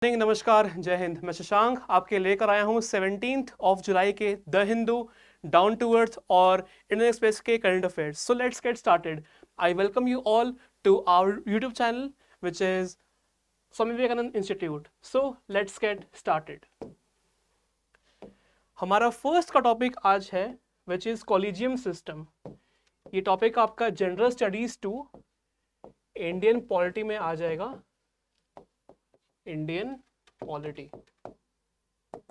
नमस्कार, जय हिंद। मैं शशांक आपके लेकर आया हूँ 17 जुलाई के the Hindu, down to earth और इंडियन एक्सप्रेस के current affairs. So let's get started. I welcome you all to our YouTube channel which is Swami Vivekananda institute. So let's get started. हमारा फर्स्ट का टॉपिक आज है विच इज कॉलेजियम सिस्टम। ये topic आपका general studies two Indian polity में आ जाएगा, Indian polity.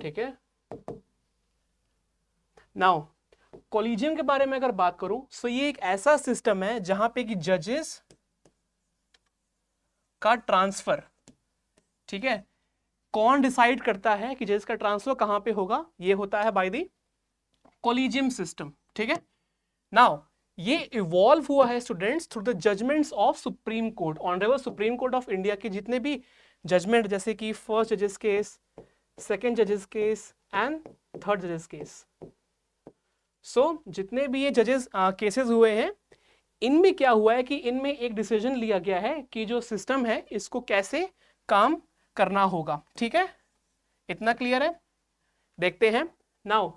ठीक है। नाउ कॉलेजियम के बारे में अगर बात करूं तो ये एक ऐसा सिस्टम है जहां पे कि जजेस का ट्रांसफर, ठीक है, कौन डिसाइड करता है कि जजेस का ट्रांसफर कहां पे होगा? ये होता है बाय द कॉलेजियम सिस्टम। ठीक है। नाउ ये इवॉल्व हुआ है students through the judgements of supreme court. Honourable supreme court of India के जितने भी जजमेंट, जैसे कि फर्स्ट जजेस केस, सेकेंड जजेस केस एंड थर्ड जजेस केस, सो जितने भी ये जजेस केसेस हुए हैं, इनमें क्या हुआ है कि इनमें एक डिसीजन लिया गया है कि जो सिस्टम है इसको कैसे काम करना होगा। ठीक है, इतना क्लियर है? देखते हैं। Now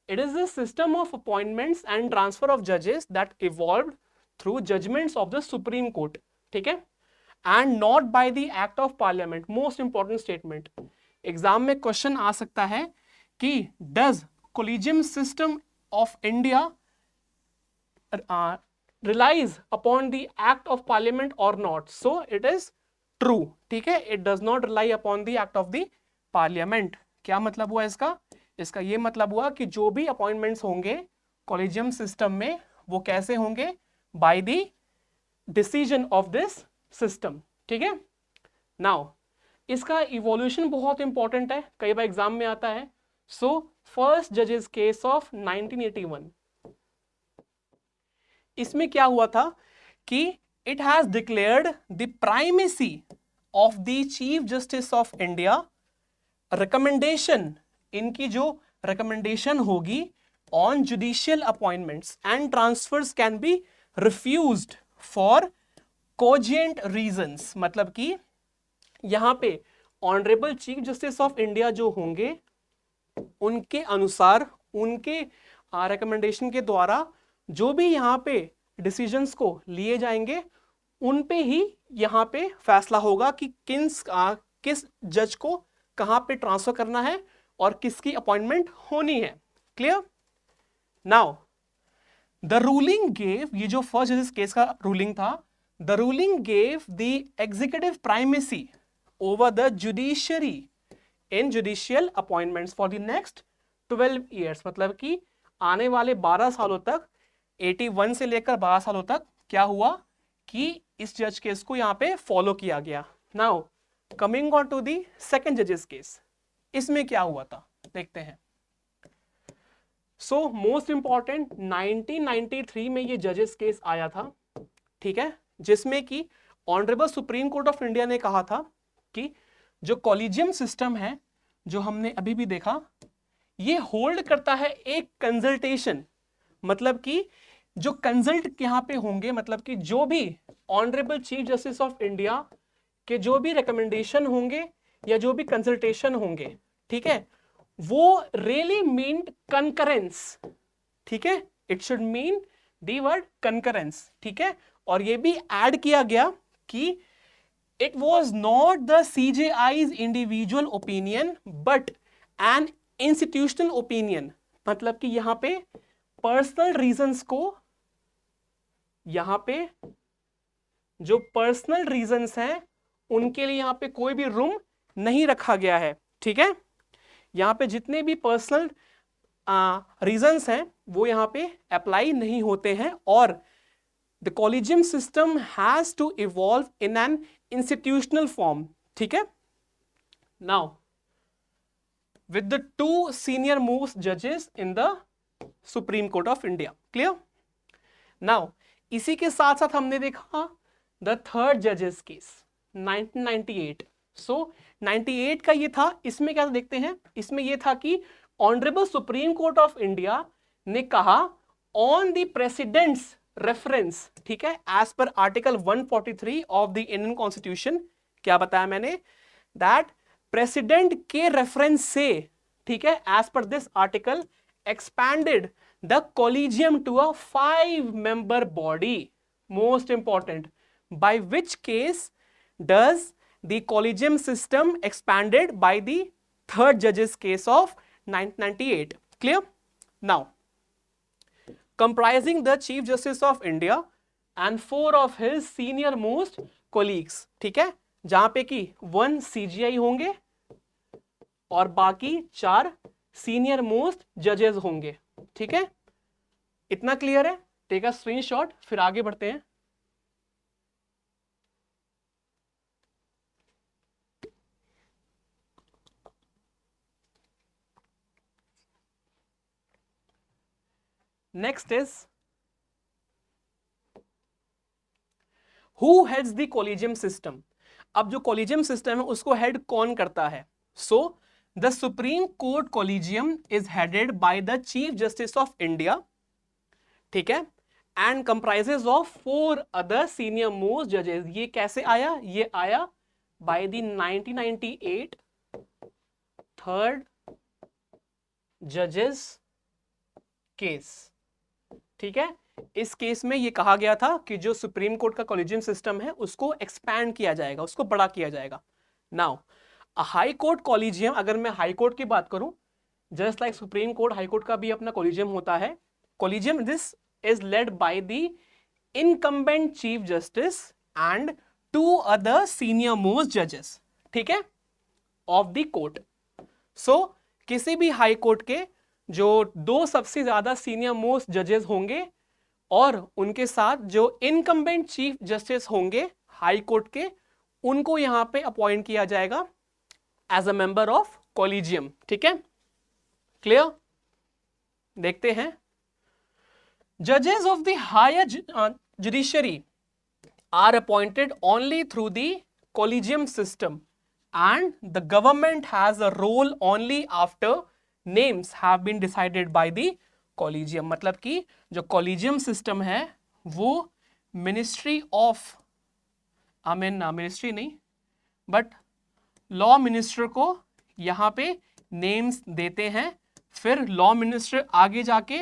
it is the system of appointments and transfer of जजेस that evolved through judgments of the Supreme Court. ठीक है, and not by the act of parliament. Most important statement, exam में क्वेश्चन आ सकता है कि does collegium system of India relies upon the act of parliament or not? So it is true. ठीक है, it does not rely upon the act of the parliament. क्या मतलब हुआ इसका? इसका ये मतलब हुआ कि जो भी अपॉइंटमेंट्स होंगे कॉलेजियम सिस्टम में वो कैसे होंगे? By the decision of this system. ठीक है। नाउ इसका इवोल्यूशन बहुत इंपॉर्टेंट है, कई बार एग्जाम में आता है। सो फर्स्ट जजेस केस ऑफ 1981, इसमें क्या हुआ था कि it has declared the primacy of the chief justice of India. Recommendation, इनकी जो रिकमेंडेशन होगी on judicial appointments and transverse can be refused for cogent reasons. मतलब कि यहां पे honourable chief justice of India जो होंगे उनके अनुसार, उनके रिकमेंडेशन के द्वारा जो भी यहां पे डिसीजंस को लिए जाएंगे उन पे ही यहां पे फैसला होगा कि किस जज को कहां पे ट्रांसफर करना है और किसकी अपॉइंटमेंट होनी है। Clear? Now the ruling gave, ये जो फर्स्ट जजेस केस का रूलिंग था, the ruling gave the executive primacy over the judiciary in judicial appointments for the next 12 years। मतलब कि आने वाले 12 सालों तक, 81 से लेकर 12 सालों तक क्या हुआ कि इस जज केस को यहां पे फॉलो किया गया। Now coming on to the second जजेस केस, इसमें क्या हुआ था देखते हैं। सो मोस्ट इंपॉर्टेंट, 1993 में ये जजेस केस आया था। ठीक है, जिसमें कि honourable supreme court of India ने कहा था कि जो कॉलेजियम सिस्टम है, जो हमने अभी भी देखा, ये होल्ड करता है एक कंसल्टेशन। मतलब कि जो कंसल्ट यहां पे होंगे, मतलब कि जो भी honourable chief justice of India के जो भी रिकमेंडेशन होंगे या जो भी कंसल्टेशन होंगे, ठीक है, वो रियली मीन कंकरेंस। ठीक है, it should mean the word concurrence. ठीक है, और ये भी ऐड किया गया कि it was not the CJI's individual opinion but an institutional opinion। मतलब कि यहां पे पर्सनल रीजंस को, यहां पे जो पर्सनल रीजंस हैं उनके लिए यहां पे कोई भी रूम नहीं रखा गया है। ठीक है, यहां पे जितने भी पर्सनल रीजंस हैं वो यहां पे अप्लाई नहीं होते हैं, और the collegium system has to evolve in an institutional form। ठीक है। now with the two senior most judges in the supreme court of india। clear? now इसी के साथ साथ हमने देखा the third judges case 1998। so 98 का ये था, इसमें क्या देखते हैं, इसमें ये था कि honourable supreme court of India ने कहा ऑन द प्रेसिडेंट्स रेफरेंस, ठीक है, as per article 143 of the Indian constitution. क्या बताया मैंने? दैट प्रेसिडेंट के रेफरेंस से, ठीक है, as per this article expanded the collegium to a 5-member body, most important, by which case does the collegium system expanded by the third जजेस case of 1998. Clear? Now, comprising the Chief Justice of India and 4 of his senior most colleagues, ठीक है, जहां पे कि 1 CGI होंगे और बाकी 4 senior most जजेस होंगे. ठीक है, इतना क्लियर है? टेक अ स्क्रीनशॉट, फिर आगे बढ़ते हैं. Next is who heads the collegium system. अब जो कॉलेजियम सिस्टम है उसको हेड कौन करता है? So the Supreme court collegium is headed by the chief justice of India, ठीक है, and comprises of 4 other senior most जजेस. ये कैसे आया? ये आया बाय द 1998 थर्ड जजेस केस. ठीक है, इस केस में ये कहा गया था कि जो सुप्रीम कोर्ट का कॉलेजियम सिस्टम है उसको एक्सपैंड किया जाएगा, उसको बड़ा किया जाएगा. नाउ हाई कोर्ट कॉलेजियम, अगर मैं हाई कोर्ट की बात करूं, just like supreme court, high court का भी अपना कॉलेजियम होता है. Collegium this is led by the incumbent chief justice and 2 other senior most जजेस, ठीक है, ऑफ द कोर्ट. सो किसी भी हाई कोर्ट के जो 2 सबसे ज्यादा सीनियर मोस्ट जजेस होंगे और उनके साथ जो इनकम्बेंट चीफ जस्टिस होंगे हाई कोर्ट के, उनको यहां पे अपॉइंट किया जाएगा as a member of collegium. ठीक है, क्लियर? देखते हैं. जजेस of the higher judiciary are appointed only through the collegium system and the government has a role only after names have been decided by the collegium. मतलब कि जो collegium system है वो ministry of, I mean ministry नहीं but law minister को यहाँ पे names देते हैं, फिर लॉ मिनिस्टर आगे जाके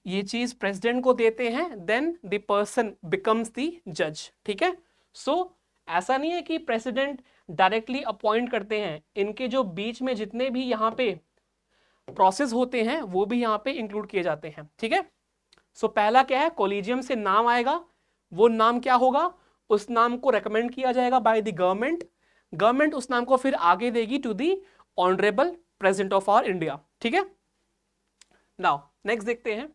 ये चीज प्रेसिडेंट को देते हैं, then the person becomes the जज. ठीक है, सो ऐसा नहीं है कि प्रेसिडेंट डायरेक्टली अपॉइंट करते हैं, इनके जो बीच में जितने भी यहाँ पे प्रोसेस होते हैं वो भी यहाँ पे इंक्लूड किए जाते हैं. ठीक है, सो पहला क्या है, कॉलेजियम से नाम आएगा, वो नाम क्या होगा, उस नाम को रेकमेंड किया जाएगा बाय द गवर्नमेंट, गवर्नमेंट उस नाम को फिर आगे देगी to the honourable president of our India. ठीक है, नाउ नेक्स्ट देखते हैं.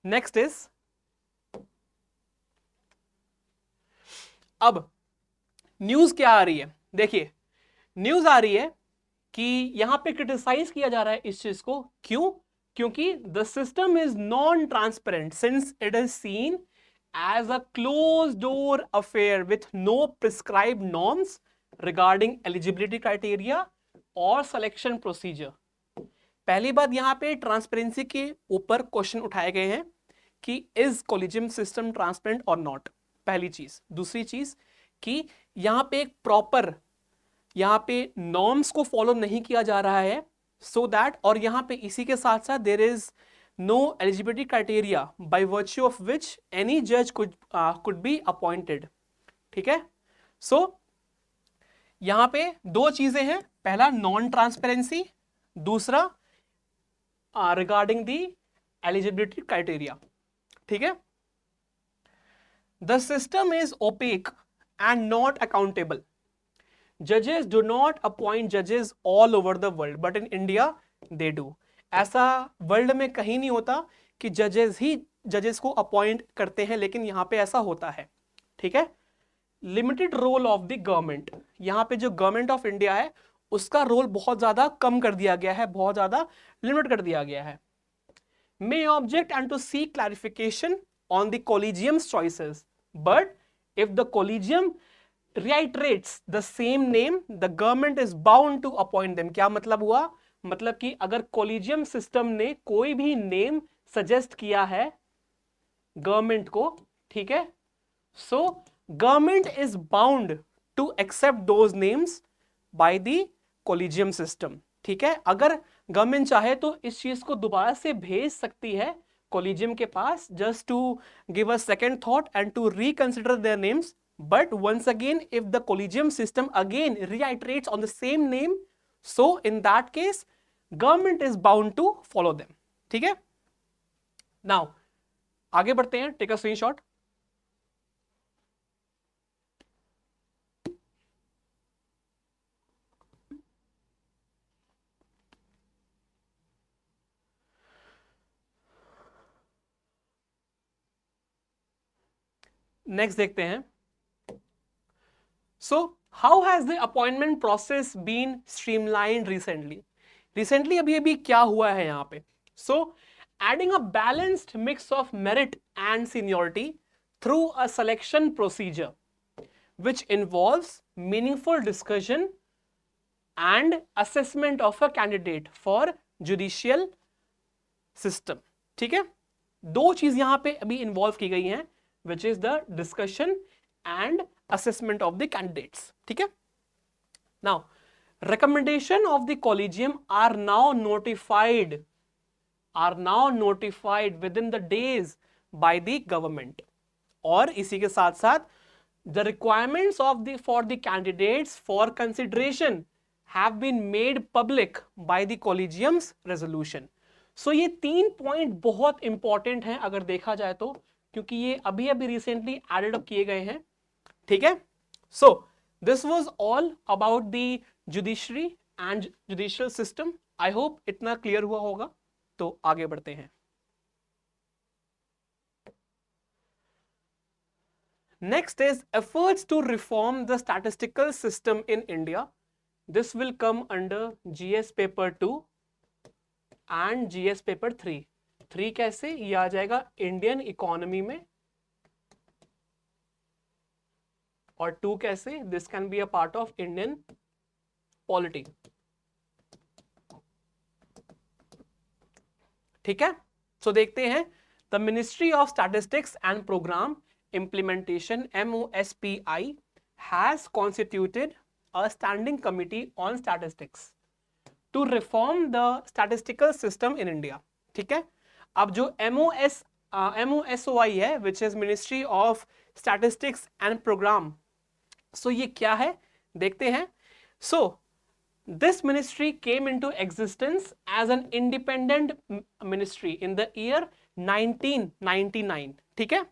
नेक्स्ट इज, अब न्यूज क्या आ रही है? देखिए, न्यूज आ रही है कि यहां पे क्रिटिसाइज किया जा रहा है इस चीज को. क्यों? क्योंकि the system is non transparent since it is seen as a close door affair with no prescribed norms regarding eligibility criteria और सिलेक्शन प्रोसीजर. पहली बात, यहां पे ट्रांसपेरेंसी के ऊपर क्वेश्चन उठाए गए हैं कि इज कॉलेजियम सिस्टम ट्रांसपेरेंट और नॉट, पहली चीज. दूसरी चीज कि यहां पे एक प्रॉपर यहां पे नॉर्म्स को फॉलो नहीं किया जा रहा है, सो दैट, और यहां पे इसी के साथ साथ there is no eligibility criteria by virtue of which any जज कुड बी अपॉइंटेड. ठीक है, सो यहां पे 2 चीजें हैं, पहला नॉन ट्रांसपेरेंसी, दूसरा रिगार्डिंग द एलिजिबिलिटी क्राइटेरिया. ठीक है, the system is opaque and not accountable. Judges do not appoint judges all over the world, but in India they do. ऐसा वर्ल्ड में कहीं नहीं होता कि जजेस ही जजेस को अपॉइंट करते हैं, लेकिन यहाँ पे ऐसा होता है. ठीक है, limited role of the government, यहाँ पे जो गवर्नमेंट ऑफ इंडिया है उसका रोल बहुत ज्यादा कम कर दिया गया है, बहुत ज्यादा लिमिट कर दिया गया है. May object and to seek clarification on the collegium's choices. But if the collegium reiterates the same name, the government is bound to appoint them. क्या मतलब हुआ? मतलब कि अगर collegium system ने कोई भी नेम सजेस्ट किया है गवर्नमेंट को, ठीक है। So government is bound to accept those names by the collegium system, ठीक है। अगर गवर्नमेंट चाहे तो इस चीज को दोबारा से भेज सकती है कॉलेजियम के पास, just to give a second thought and to reconsider their names, but once again if the collegium system again reiterates on the same name, so in that case government is bound to follow them, ठीक है। Now आगे बढ़ते हैं, take a screenshot. Next देखते हैं। So how has the appointment process been streamlined recently? Recently अभी अभी क्या हुआ है यहां पे? So adding a balanced mix of merit and seniority through a selection procedure which involves meaningful discussion and assessment of a candidate for judicial system, ठीक है। दो चीज यहां पे अभी इन्वॉल्व की गई हैं, which is the discussion and assessment of the candidates, ठीक है। Now recommendation of the collegium are now notified within the days by the government, और इसी के साथ साथ the requirements of the for the candidates for consideration have been made public by the collegium's resolution. So ये 3 point बहुत important हैं अगर देखा जाए तो, क्योंकि ये अभी अभी रिसेंटली एडेड अप किए गए हैं, ठीक है। सो this was all about the judiciary and judicial system. I hope इतना क्लियर हुआ होगा, तो आगे बढ़ते हैं। Next is efforts to reform the statistical system in India. This will come under GS paper 2 and GS paper 3. 3 कैसे? ये आ जाएगा इंडियन इकोनॉमी में, और 2 कैसे? This can be a part of Indian polity, ठीक है। सो देखते हैं, the ministry of statistics and programme implementation MOSPI has constituted a standing committee on statistics to reform the statistical system in India, ठीक है। अब जो MOSOI है, which is Ministry of Statistics and Program, so ये क्या है देखते हैं। So this ministry came into existence as an independent ministry in the year 1999, ठीक है।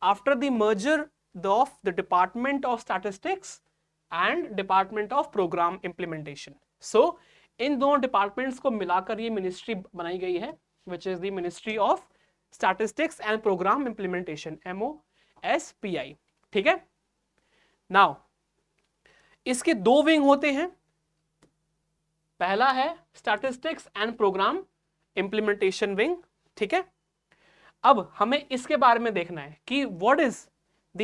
After the merger of the Department of Statistics and Department of Program Implementation. So इन दोनों departments को मिलाकर ये मिनिस्ट्री बनाई गई है, which is the Ministry of Statistics and Program Implementation, MOSPI, ठीक है। Now इसके दो विंग होते हैं, पहला है statistics and programme implementation wing, ठीक है। अब हमें इसके बारे में देखना है कि what is the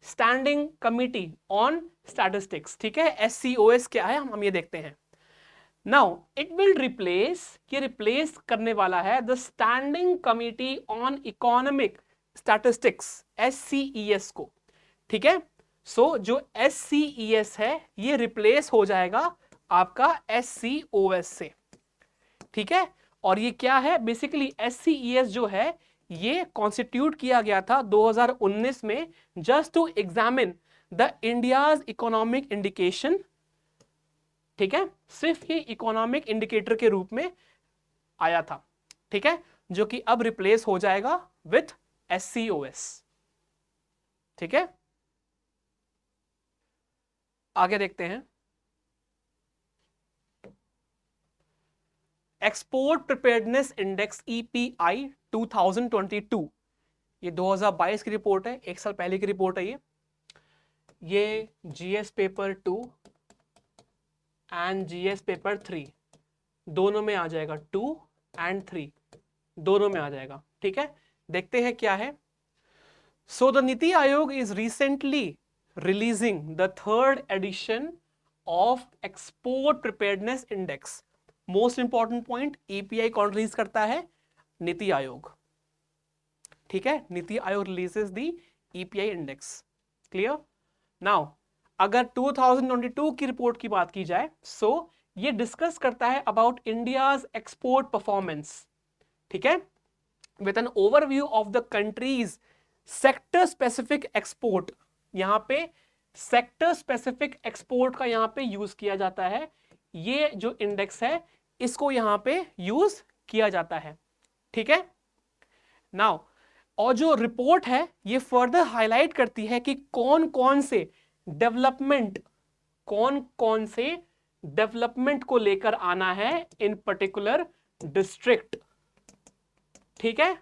standing committee on statistics, ठीक है। SCOS क्या है, हम ये देखते हैं। नाउ इट विल रिप्लेस करने वाला है the standing committee on economic statistics, SCES को, ठीक है। सो जो SCES है ये रिप्लेस हो जाएगा आपका SCOS से, ठीक है। और ये क्या है बेसिकली, SCES जो है ये कॉन्स्टिट्यूट किया गया था 2019 में, just to examine the India's economic indication, ठीक है। सिर्फ ये इकोनॉमिक इंडिकेटर के रूप में आया था, ठीक है, जो कि अब रिप्लेस हो जाएगा विथ SCOS, ठीक है। आगे देखते हैं। एक्सपोर्ट प्रिपेयर्डनेस इंडेक्स EPI 2022, ये 2022 की रिपोर्ट है, एक साल पहले की रिपोर्ट है ये GS paper 2 and GS paper 3 दोनों में आ जाएगा, 2 एंड 3 दोनों में आ जाएगा, ठीक है। देखते हैं क्या है। सो the Niti Aayog is recently releasing the 3rd edition of export preparedness index. Most important point, EPI कौन रिलीज करता है? नीति आयोग, ठीक है, Niti Aayog releases the EPI index. Clear? Now अगर 2022 की रिपोर्ट की बात की जाए, सो ये डिस्कस करता है अबाउट इंडियाज एक्सपोर्ट परफॉर्मेंस, ठीक है, with an overview of the countries sector specific export. यहां पे सेक्टर स्पेसिफिक एक्सपोर्ट का यहां पे यूज किया जाता है, ये जो इंडेक्स है इसको यहां पे यूज किया जाता है, ठीक है। नाउ और जो रिपोर्ट है ये फर्दर हाईलाइट करती है कि कौन कौन से डेवलपमेंट को लेकर आना है इन पर्टिकुलर डिस्ट्रिक्ट, ठीक है।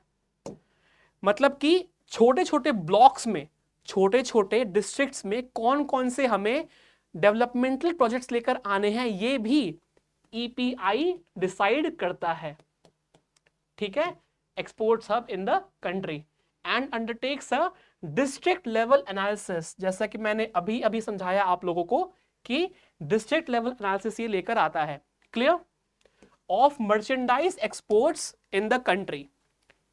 मतलब कि छोटे छोटे ब्लॉक्स में, छोटे छोटे डिस्ट्रिक्ट्स में कौन कौन से हमें डेवलपमेंटल प्रोजेक्ट्स लेकर आने हैं, ये भी ईपीआई डिसाइड करता है, ठीक है। Exports hub in the country and undertakes a district level analysis, जैसा कि मैंने अभी अभी समझाया आप लोगों को कि डिस्ट्रिक्ट लेवल एनालिसिस ये लेकर आता है। Clear? Of merchandise exports in the country,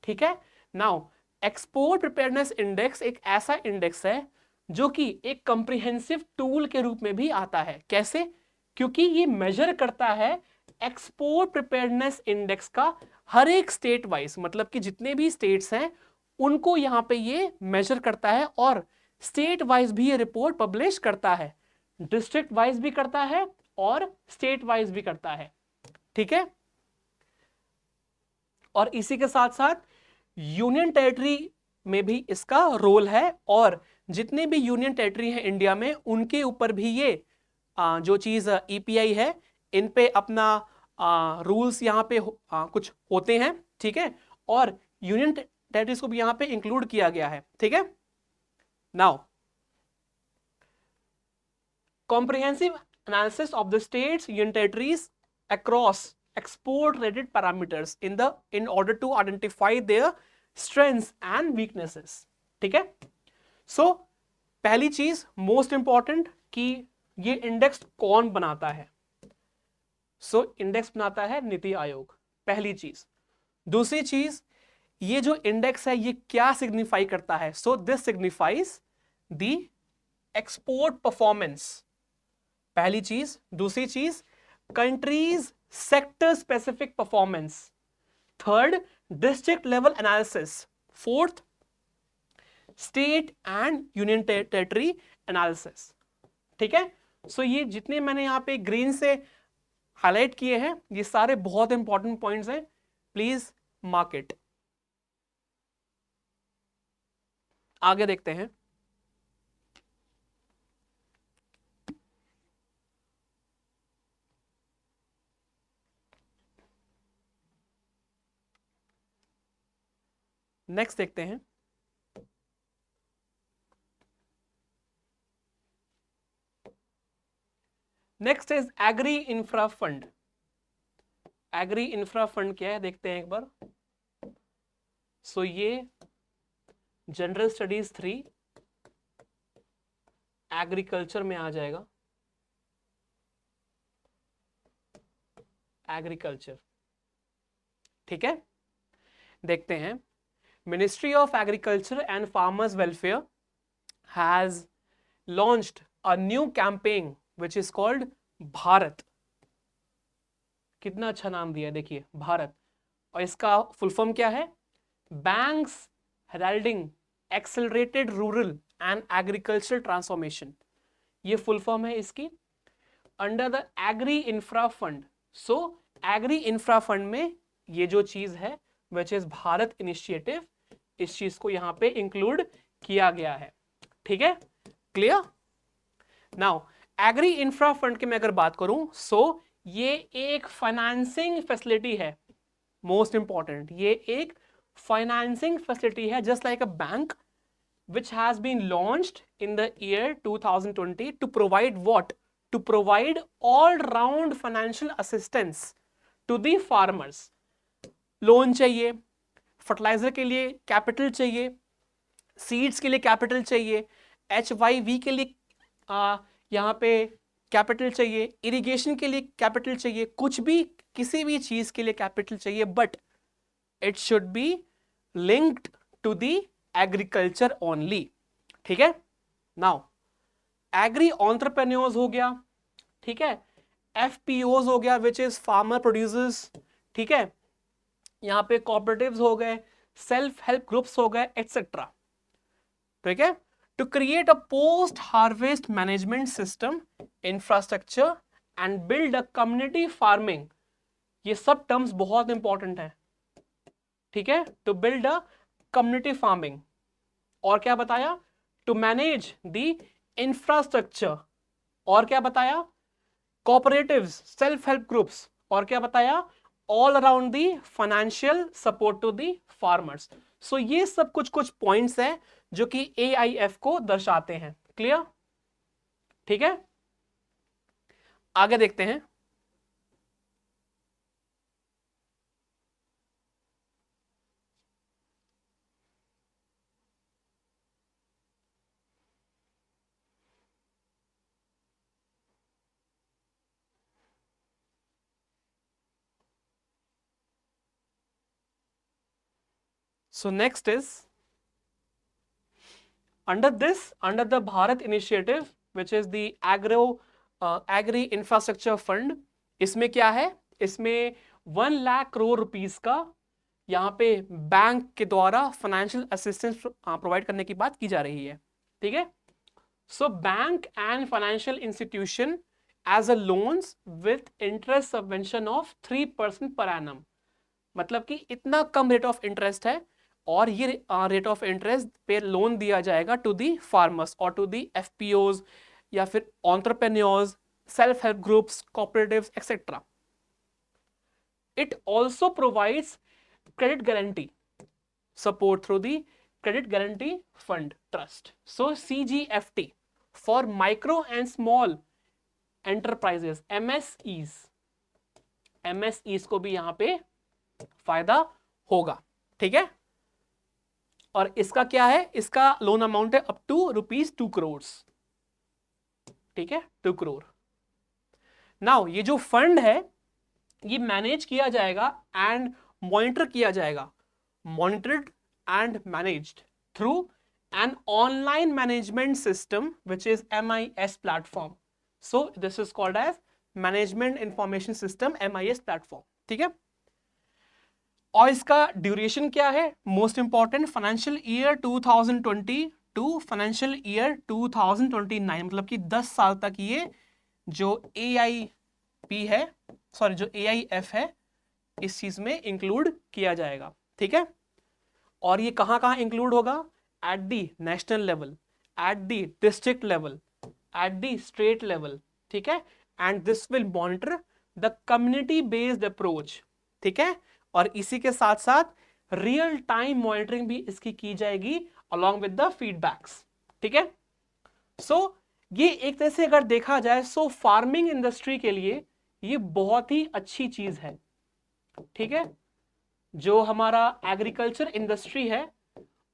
ठीक है। नाउ एक्सपोर्ट प्रिपेयरनेस इंडेक्स एक ऐसा इंडेक्स है जो कि एक कंप्रिहेंसिव टूल के रूप में भी आता है। कैसे? क्योंकि ये मेजर करता है एक्सपोर्ट प्रिपेयरनेस इंडेक्स का हर एक स्टेट वाइज, मतलब कि जितने भी स्टेट्स हैं उनको यहां पे ये मेजर करता है, और स्टेट वाइज भी ये रिपोर्ट पब्लिश करता है, डिस्ट्रिक्ट वाइज भी करता है और स्टेट वाइज भी करता है, ठीक है। और इसी के साथ साथ यूनियन टेरिटरी में भी इसका रोल है, और जितने भी यूनियन टेरिटरी हैं इंडिया में उनके ऊपर भी ये जो चीज ईपीआई है इन पे अपना रूल्स यहाँ पे कुछ होते हैं, ठीक है। और यूनियन टेरिटरीज को भी यहाँ पे इंक्लूड किया गया है, ठीक है। Now comprehensive analysis of the states union territories across export related parameters in order to identify their strengths and weaknesses, ठीक है। सो पहली चीज मोस्ट इंपॉर्टेंट कि ये इंडेक्स कौन बनाता है। सो इंडेक्स बनाता है नीति आयोग, पहली चीज। दूसरी चीज, ये जो इंडेक्स है ये क्या सिग्निफाई करता है। So this signifies the export performance, पहली चीज। दूसरी चीज, countries sector specific performance. Third, district level analysis. Fourth, state and union territory analysis, ठीक है। सो ये जितने मैंने यहां पे ग्रीन से हाईलाइट किए हैं ये सारे बहुत इंपॉर्टेंट पॉइंट्स हैं, प्लीज मार्क इट। आगे देखते हैं। नेक्स्ट देखते हैं। Next is agri infra fund. Agri infra fund क्या है देखते हैं एक बार। सो ये जनरल स्टडीज 3 एग्रीकल्चर में आ जाएगा। एग्रीकल्चर, ठीक है। देखते हैं। Ministry of agriculture and farmers welfare has launched a new campaign which is called Bharat. कितना अच्छा नाम दिया है देखिए, भारत। और इसका फुल फॉर्म क्या है? Banks heralding accelerated rural and agriculture transformation, ये फुल फॉर्म है इसकी, under the agri infra fund. So agri infra fund में ये जो चीज है विच इज भारत इनिशिएटिव, इस चीज को यहां पे इंक्लूड किया गया है, ठीक है। Clear? Now agri infra fund की मैं अगर बात करूं, सो ये एक फाइनेंसिंग फैसिलिटी है। मोस्ट इंपॉर्टेंट, ये एक फाइनेंसिंग फैसिलिटी है just like a bank which has been launched in the year 2020 to provide what? To provide all round financial assistance to the farmers. Loan चाहिए, fertiliser के लिए capital चाहिए, seeds के लिए capital चाहिए, HYV के लिए यहाँ पे कैपिटल चाहिए, इरिगेशन के लिए कैपिटल चाहिए, कुछ भी किसी भी चीज के लिए कैपिटल चाहिए, but it should be linked to the agriculture only, ठीक है। नाउ एग्री एंटरप्रेन्योर्स हो गया, ठीक है, एफपीओज हो गया विच इज फार्मर प्रोड्यूसर्स, ठीक है, यहां पे कोऑपरेटिव्स हो गए, सेल्फ हेल्प ग्रुप्स हो गए, एक्सेट्रा, ठीक है। To create a post harvest management system, infrastructure and build a community farming, ये सब टर्म्स बहुत इंपॉर्टेंट है, ठीक है। To build a community farming, और क्या बताया, टू मैनेज द इंफ्रास्ट्रक्चर, और क्या बताया, कॉपरेटिव्स, सेल्फ हेल्प ग्रुप्स, और क्या बताया, all around the financial support to the farmers. So ये सब कुछ कुछ पॉइंट्स हैं जो कि AIF को दर्शाते हैं। क्लियर, ठीक है, आगे देखते हैं। So next is under the Bharat initiative which is the agri infrastructure fund, इसमें क्या है, इसमें 1 लाख करोड़ रुपीस का यहाँ पे बैंक के द्वारा फाइनेंशियल असिस्टेंस प्रोवाइड करने की बात की जा रही है, ठीक है। So bank and financial institution as a loans with interest subvention of 3% per annum, मतलब कि इतना कम रेट ऑफ इंटरेस्ट है और ये रेट ऑफ इंटरेस्ट पे लोन दिया जाएगा टू दी फार्मर्स और टू दी एफपीओज या फिर entrepreneurs, self help groups, cooperatives etcetera. It also provides credit guarantee support through the credit guarantee fund trust, so CGFT for micro and small enterprises, MSEs को भी यहां पे फायदा होगा, ठीक है। और इसका क्या है, इसका लोन अमाउंट है अप टू ₹2 करोड़, ठीक है, 2 करोड़। नाउ ये जो फंड है ये मैनेज किया जाएगा एंड मॉनिटर किया जाएगा, monitored and managed through an online management system which is MIS platform. So this is called as Management Information System, MIS platform, ठीक है। और इसका ड्यूरेशन क्या है, most important, financial year 2020 to financial year 2029, मतलब कि 10 साल तक ये जो AIP है, सॉरी जो AIF है, इस चीज में इंक्लूड किया जाएगा, ठीक है। और ये कहां कहां इंक्लूड होगा, at the national level, at the district level, at the state level, ठीक है। And this will monitor the community based approach, ठीक है। और इसी के साथ साथ रियल टाइम मॉनिटरिंग भी इसकी की जाएगी अलॉन्ग विद द फीडबैक्स, ठीक है। सो ये एक तरह से अगर देखा जाए सो फार्मिंग इंडस्ट्री के लिए ये बहुत ही अच्छी चीज है, ठीक है। जो हमारा एग्रीकल्चर इंडस्ट्री है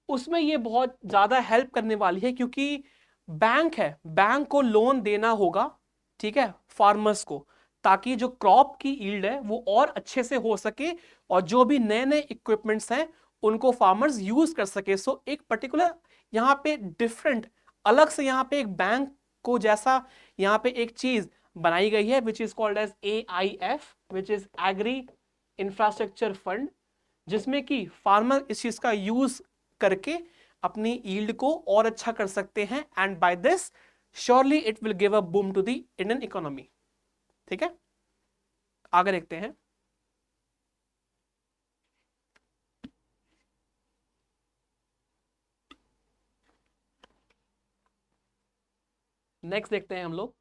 उसमें ये बहुत ज्यादा हेल्प करने वाली है, क्योंकि बैंक है, बैंक को लोन देना होगा, ठीक है, फार्मर्स को, ताकि जो क्रॉप की यील्ड है वो और अच्छे से हो सके और जो भी नए नए इक्विपमेंट्स हैं उनको फार्मर्स यूज कर सके। सो एक पर्टिकुलर यहाँ पे डिफरेंट, अलग से यहाँ पे एक बैंक को जैसा यहाँ पे एक चीज बनाई गई है which is called as AIF, which is agri infrastructure fund, जिसमें कि फार्मर इस चीज का यूज करके अपनी यील्ड को और अच्छा कर सकते हैं and by this surely it will give a boom to the Indian economy, ठीक है। आगे देखते हैं। नेक्स्ट देखते हैं हम लोग,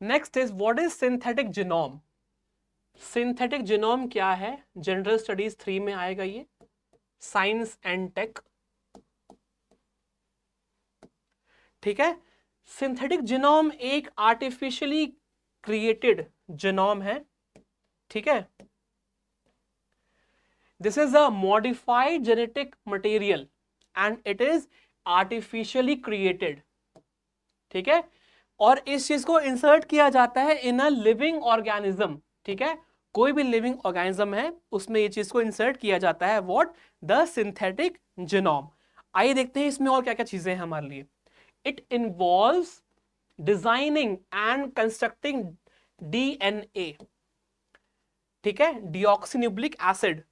next is what is synthetic genome. Synthetic genome क्या है, जनरल स्टडीज 3 में आएगा ये, साइंस एंड टेक, ठीक है। सिंथेटिक जीनोम एक आर्टिफिशियली क्रिएटेड जीनोम है, ठीक है। This is a modified genetic material and it is artificially created, ठीक है। और इस चीज को इंसर्ट किया जाता है इन अ लिविंग ऑर्गेनिज्म, ठीक है, कोई भी लिविंग ऑर्गेनिज्म है उसमें ये चीज को इंसर्ट किया जाता है, व्हाट, द सिंथेटिक जीनोम। आइए देखते हैं इसमें और क्या क्या चीजें हैं हमारे लिए। It involves designing and constructing DNA, ठीक है, डिऑक्सीन्यूक्लिक acid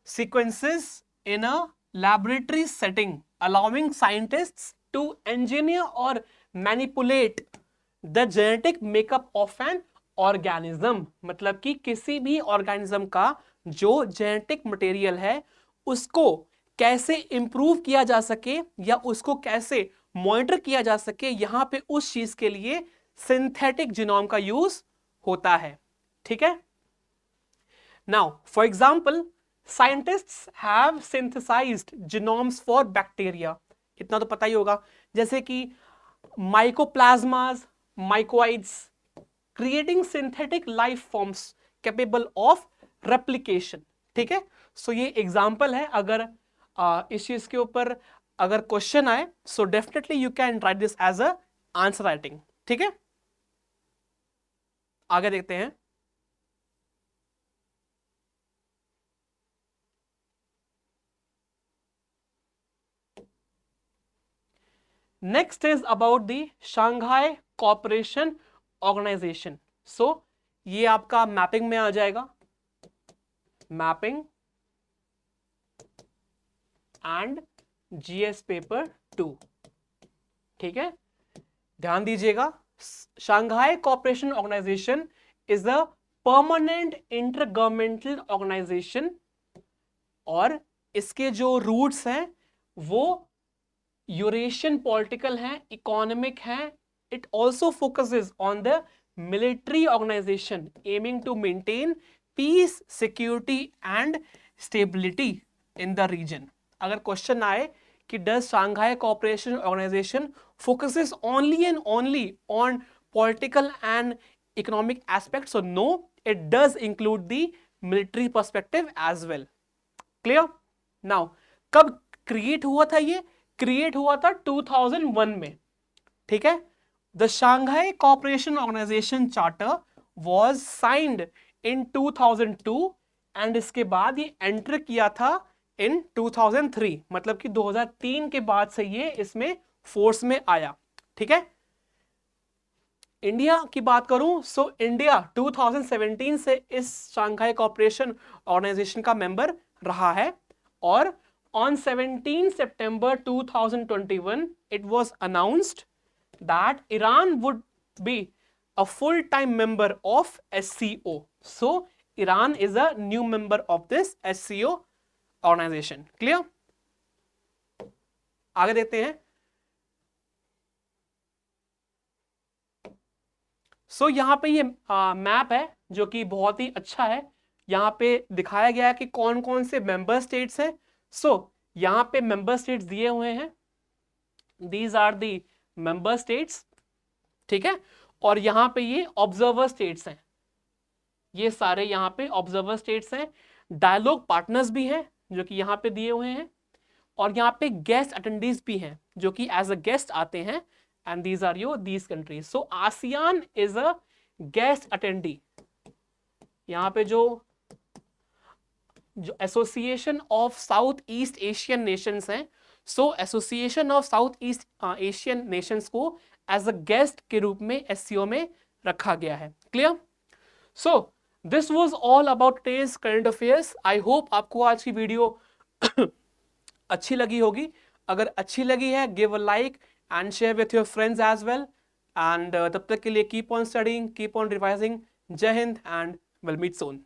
sequences in a laboratory setting allowing scientists to engineer or manipulate the genetic makeup of an organism। मतलब कि किसी भी ऑर्गेनिज्म का जो जेनेटिक मटेरियल है उसको कैसे इंप्रूव किया जा सके या उसको कैसे मॉनिटर किया जा सके, यहां पे उस चीज के लिए सिंथेटिक जीनोम का यूज होता है, ठीक है। Now, for example, scientists have synthesized genomes for bacteria, इतना तो पता ही होगा, जैसे कि mycoplasmas, mycoids, creating synthetic life forms capable of replication, ठीक है। सो ये एग्जाम्पल है, अगर इस चीज के ऊपर अगर क्वेश्चन आए so definitely you can write this as a answer writing, ठीक है। आगे देखते हैं। Next is about the Shanghai cooperation Organization. So ये आपका मैपिंग में आ जाएगा, मैपिंग एंड जीएस पेपर 2, ठीक है। ध्यान दीजिएगा, Shanghai cooperation organisation is a permanent intergovernmental organisation और इसके जो रूट्स हैं वो यूरेशियन पॉलिटिकल हैं, इकोनॉमिक हैं। It also focuses on the military organisation aiming to maintain peace, security and stability in the region. अगर क्वेश्चन आए कि does Shanghai cooperation organisation focuses only and only on political and economic aspects, so no, it does include the military perspective as well. Clear? Now कब create हुआ था? ये create हुआ था 2001 में, ठीक है। The Shanghai cooperation organisation charter was signed in 2002 and इसके बाद ये एंटर किया था इन 2003, मतलब कि 2003 के बाद से ये इसमें फोर्स में आया, ठीक है। इंडिया की बात करूं सो इंडिया 2017 से इस शंघाई कोऑपरेशन ऑर्गेनाइजेशन का मेंबर रहा है और on 17 September 2021 it was announced that Iran would be a full-time member of SCO. So Iran is a new member of this SCO organization. Clear? आगे देखते हैं। सो यहाँ पे ये मैप है जो कि बहुत ही अच्छा है। यहाँ पे दिखाया गया है कि कौन कौन से मेंबर स्टेट्स हैं। सो यहाँ पे मेंबर स्टेट्स दिए हुए हैं, these are the member states, ठीक है। और यहाँ पे ये ऑब्जर्वर स्टेट्स हैं, ये सारे यहाँ पे ऑब्जर्वर स्टेट्स हैं। डायलॉग पार्टनर्स भी हैं जो कि यहाँ पे दिए हुए हैं और यहाँ पे गेस्ट अटेंडीज भी हैं जो कि एज अ गेस्ट आते हैं and these are your these countries. So ASEAN is a guest attendee. यहाँ पे जो Association of South East Asian Nations हैं, so Association of South East Asian Nations को एज अ गेस्ट के रूप में एससीओ में रखा गया है। Clear? So this was all about today's current affairs. I hope आपको आज की वीडियो अच्छी लगी होगी। अगर अच्छी लगी है give a like and share with your friends as well and तब तक के लिए keep on studying, keep on revising. जय हिंद एंड विल मीट सून।